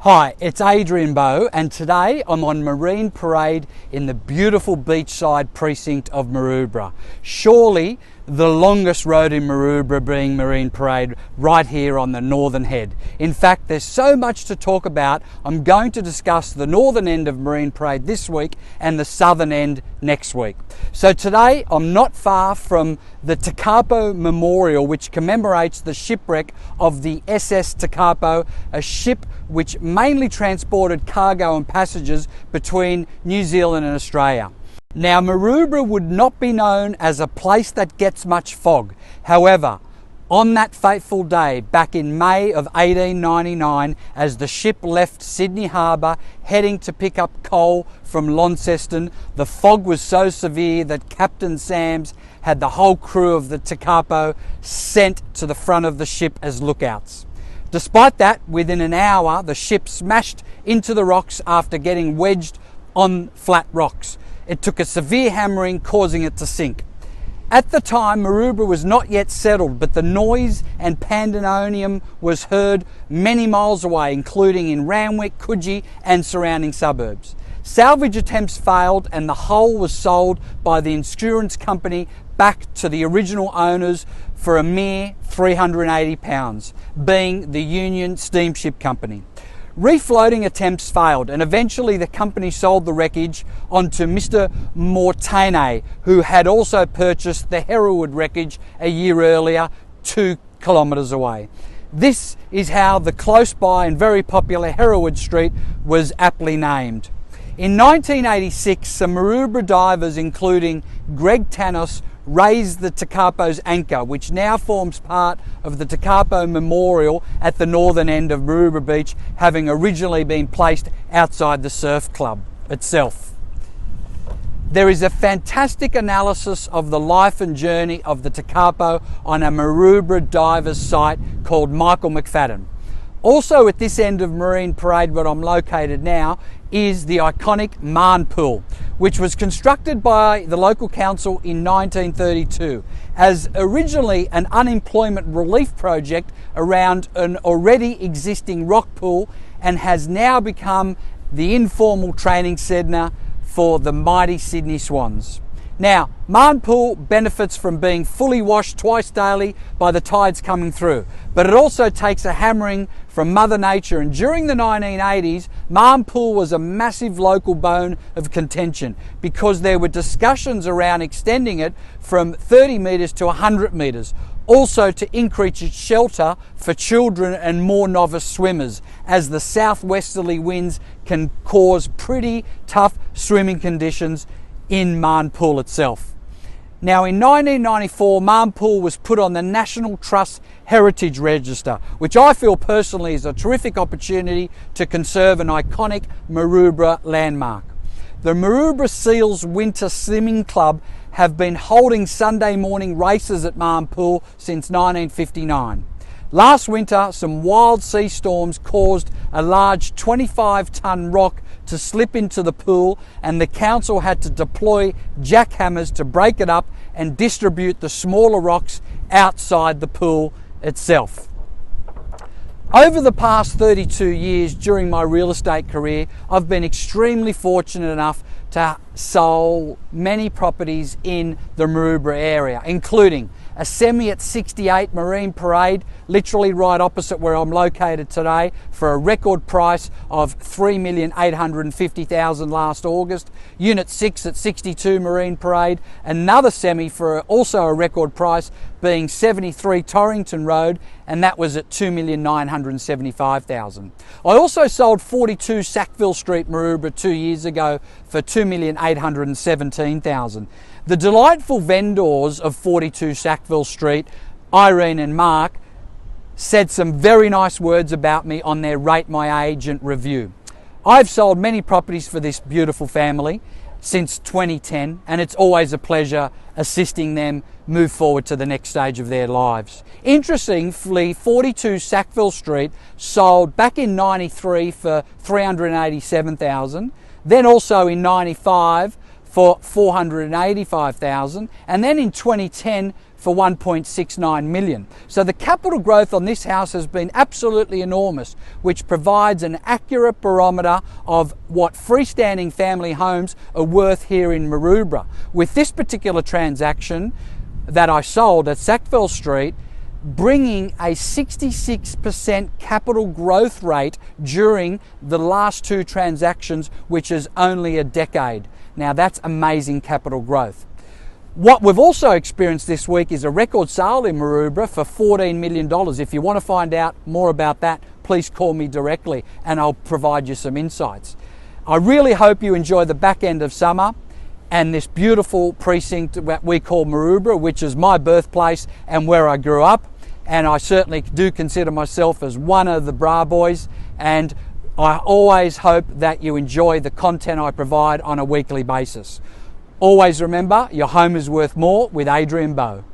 Hi, it's Adrian and today I'm on Marine Parade in the beautiful beachside precinct of Maroubra. Surely the longest road in Maroubra being Marine Parade right here on the northern head. In fact, there's so much to talk about. I'm going to discuss the northern end of Marine Parade this week and the southern end next week. So today I'm not far from the Tekapo Memorial, which commemorates the shipwreck of the SS Tekapo, a ship which mainly transported cargo and passengers between New Zealand and Australia. Now, Maroubra would not be known as a place that gets much fog. However, on that fateful day back in May of 1899, as the ship left Sydney Harbour heading to pick up coal from Launceston, the fog was so severe that Captain Sams had the whole crew of the Tekapo sent to the front of the ship as lookouts. Despite that, within an hour, the ship smashed into the rocks after getting wedged on flat rocks. It took a severe hammering, causing it to sink. At the time, Maroubra was not yet settled, but the noise and pandemonium was heard many miles away, including in Randwick, Coogee and surrounding suburbs. Salvage attempts failed and the hull was sold by the insurance company back to the original owners for a mere £380, being the Union Steamship Company. Refloating attempts failed and eventually the company sold the wreckage onto Mr. Mortaine, who had also purchased the Hereward wreckage a year earlier, 2 kilometres away. This is how the close by and very popular Hereward Street was aptly named. In 1986, some Maroubra divers, including Greg Tanos, raised the Tekapo's anchor, which now forms part of the Tekapo Memorial at the northern end of Maroubra Beach, having originally been placed outside the surf club itself. There is a fantastic analysis of the life and journey of the Tekapo on a Maroubra divers site called Michael McFadden. Also at this end of Marine Parade, where I'm located now, is the iconic Marn Pool, which was constructed by the local council in 1932 as originally an unemployment relief project around an already existing rock pool, and has now become the informal training centre for the mighty Sydney Swans. Now, Marn Pool benefits from being fully washed twice daily by the tides coming through, but it also takes a hammering from Mother Nature, and during the 1980s, Marn Pool was a massive local bone of contention because there were discussions around extending it from 30 metres to 100 metres, also to increase its shelter for children and more novice swimmers, as the southwesterly winds can cause pretty tough swimming conditions in Marn Pool itself. Now, in 1994, Marn Pool was put on the National Trust Heritage Register, which I feel personally is a terrific opportunity to conserve an iconic Maroubra landmark. The Maroubra Seals Winter Swimming Club have been holding Sunday morning races at Marn Pool since 1959. Last winter, some wild sea storms caused a large 25-ton rock to slip into the pool, and the council had to deploy jackhammers to break it up and distribute the smaller rocks outside the pool itself. Over the past 32 years during my real estate career, I've been extremely fortunate enough to sell many properties in the Maroubra area, including a semi at 68 Marine Parade, literally right opposite where I'm located today, for a record price of $3,850,000 last August. Unit 6 at 62 Marine Parade, another semi for also a record price being 73 Torrington Road, and that was at $2,975,000. I also sold 42 Sackville Street, Maroubra 2 years ago for $2,817,000. The delightful vendors of 42 Sackville Street, Irene and Mark, said some very nice words about me on their Rate My Agent review. I've sold many properties for this beautiful family since 2010, and it's always a pleasure assisting them move forward to the next stage of their lives. Interestingly, 42 Sackville Street sold back in 93 for $387,000, then also in 95 for $485,000, and then in 2010 for 1.69 million. So the capital growth on this house has been absolutely enormous, which provides an accurate barometer of what freestanding family homes are worth here in Maroubra. With this particular transaction that I sold at Sackville Street, bringing a 66% capital growth rate during the last two transactions, which is only a decade. Now that's amazing capital growth. What we've also experienced this week is a record sale in Maroubra for $14 million. If you want to find out more about that, please call me directly and I'll provide you some insights. I really hope you enjoy the back end of summer and this beautiful precinct that we call Maroubra, which is my birthplace and where I grew up. And I certainly do consider myself as one of the Bra boys, and I always hope that you enjoy the content I provide on a weekly basis. Always remember, your home is worth more with Adrian Bowe.